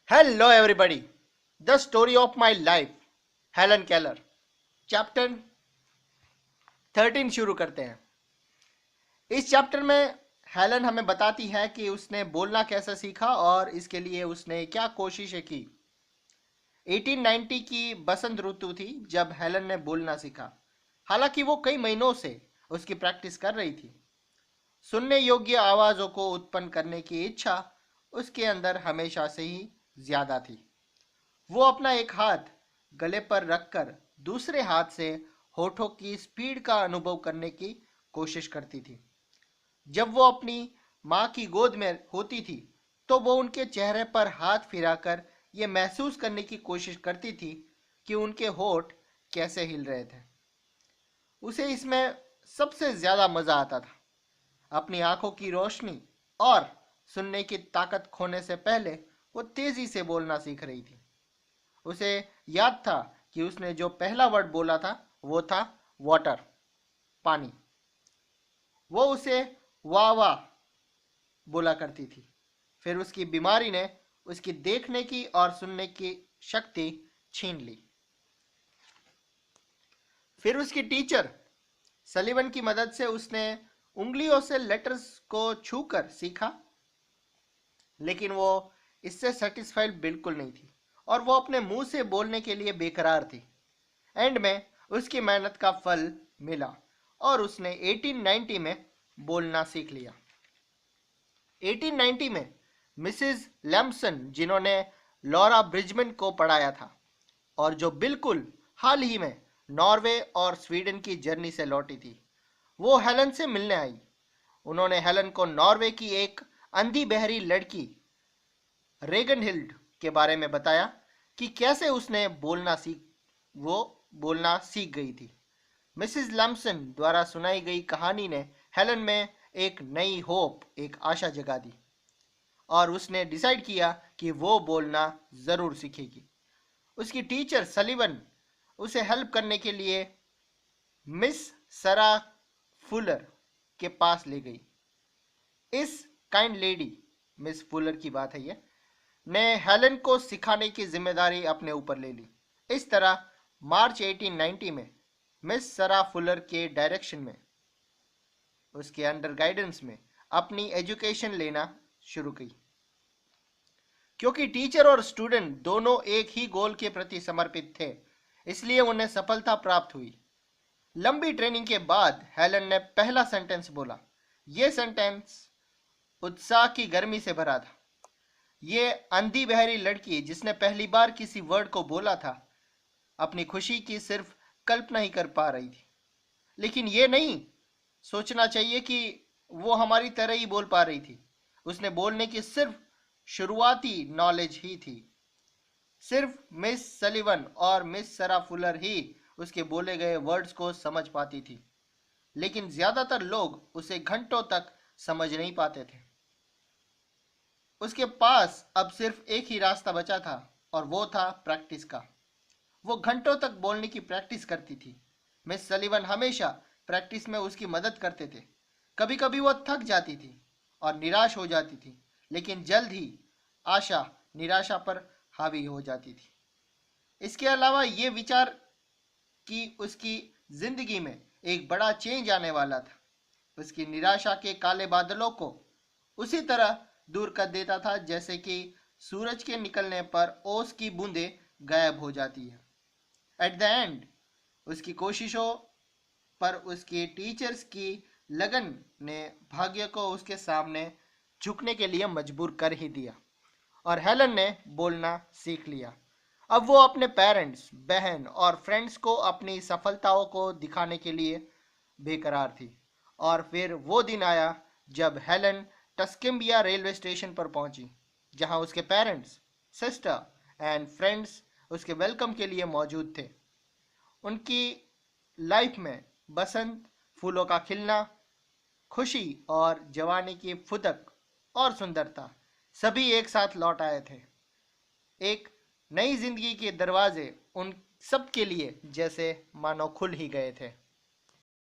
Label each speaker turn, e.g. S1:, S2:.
S1: Hello, everybody. The story of my life, Helen Keller, chapter 13 शुरू करते हैं। इस चैप्टर में हेलन हमें बताती है कि उसने बोलना कैसे सीखा और इसके लिए उसने क्या कोशिशें की। 1890 की बसंत ऋतु थी जब हेलन ने बोलना सीखा। हालांकि वो कई महीनों से उसकी प्रैक्टिस कर रही थी। सुनने योग्य आवाज़ों को उत्पन्न करने की इच्छा उसके अंदर हमेशा से ही ज्यादा थी। वो अपना एक हाथ गले पर रखकर दूसरे हाथ से होठों की स्पीड का अनुभव करने की कोशिश करती थी। जब वो अपनी माँ की गोद में होती थी तो वो उनके चेहरे पर हाथ फिराकर ये महसूस करने की कोशिश करती थी कि उनके होठ कैसे हिल रहे थे। उसे इसमें सबसे ज्यादा मजा आता था। अपनी आंखों की रोशनी और सुनने की ताकत खोने से पहले वो तेजी से बोलना सीख रही थी। उसे याद था कि उसने जो पहला वर्ड बोला था वो था वाटर, पानी। वो उसे वाह वाह बोला करती थी। फिर उसकी बीमारी ने उसकी देखने की और सुनने की शक्ति छीन ली। फिर उसकी टीचर सलीवन की मदद से उसने उंगलियों से लेटर्स को छूकर सीखा, लेकिन वो इससे सेटिस्फाइड बिल्कुल नहीं थी और वो अपने मुंह से बोलने के लिए बेकरार थी। एंड में उसकी मेहनत का फल मिला और उसने 1890 में बोलना सीख लिया। 1890 में मिसेस लैम्पसन, जिन्होंने लॉरा ब्रिजमैन को पढ़ाया था और जो बिल्कुल हाल ही में नॉर्वे और स्वीडन की जर्नी से लौटी थी, वो हेलन से मिलने आई। उन्होंने हेलन को नॉर्वे की एक अंधी बहरी लड़की रेगनहिल्ड के बारे में बताया कि कैसे उसने बोलना सीख गई थी। मिसेस लैम्पसन द्वारा सुनाई गई कहानी ने हेलन में एक नई होप, एक आशा जगा दी और उसने डिसाइड किया कि वो बोलना जरूर सीखेगी। उसकी टीचर सलीवन उसे हेल्प करने के लिए मिस सरा फुलर के पास ले गई। इस काइंड लेडी, मिस फुलर की बात है ये, ने हेलन को सिखाने की जिम्मेदारी अपने ऊपर ले ली। इस तरह मार्च 1890 में मिस सरा फुलर के डायरेक्शन में, उसके अंडर गाइडेंस में अपनी एजुकेशन लेना शुरू की। क्योंकि टीचर और स्टूडेंट दोनों एक ही गोल के प्रति समर्पित थे, इसलिए उन्हें सफलता प्राप्त हुई। लंबी ट्रेनिंग के बाद हेलन ने पहला सेंटेंस बोला। यह सेंटेंस उत्साह की गर्मी से भरा था। ये अंधी बहरी लड़की जिसने पहली बार किसी वर्ड को बोला था, अपनी खुशी की सिर्फ कल्पना ही कर पा रही थी। लेकिन ये नहीं सोचना चाहिए कि वो हमारी तरह ही बोल पा रही थी। उसने बोलने की सिर्फ शुरुआती नॉलेज ही थी। सिर्फ मिस सलीवन और मिस सरा फुलर ही उसके बोले गए वर्ड्स को समझ पाती थी, लेकिन ज्यादातर लोग उसे घंटों तक समझ नहीं पाते थे। उसके पास अब सिर्फ एक ही रास्ता बचा था और वो था प्रैक्टिस का। वो घंटों तक बोलने की प्रैक्टिस करती थी। मिस सलीवन हमेशा प्रैक्टिस में उसकी मदद करते थे। कभी कभी वो थक जाती थी और निराश हो जाती थी, लेकिन जल्द ही आशा निराशा पर हावी हो जाती थी। इसके अलावा ये विचार कि उसकी जिंदगी में एक बड़ा चेंज आने वाला था, उसकी निराशा के काले बादलों को उसी तरह दूर कर देता था जैसे कि सूरज के निकलने पर ओस की बूंदें गायब हो जाती है। एट द एंड उसकी कोशिशों पर उसकी टीचर्स की लगन ने भाग्य को उसके सामने झुकने के लिए मजबूर कर ही दिया और हेलन ने बोलना सीख लिया। अब वो अपने पेरेंट्स, बहन और फ्रेंड्स को अपनी सफलताओं को दिखाने के लिए बेकरार थी। और फिर वो दिन आया जब हेलन टस्किम्बिया रेलवे स्टेशन पर पहुंची, जहां उसके पेरेंट्स, सिस्टर एंड फ्रेंड्स उसके वेलकम के लिए मौजूद थे। उनकी लाइफ में बसंत, फूलों का खिलना, खुशी और जवानी की फुदक और सुंदरता सभी एक साथ लौट आए थे। एक नई जिंदगी के दरवाजे उन सब के लिए जैसे मानो खुल ही गए थे।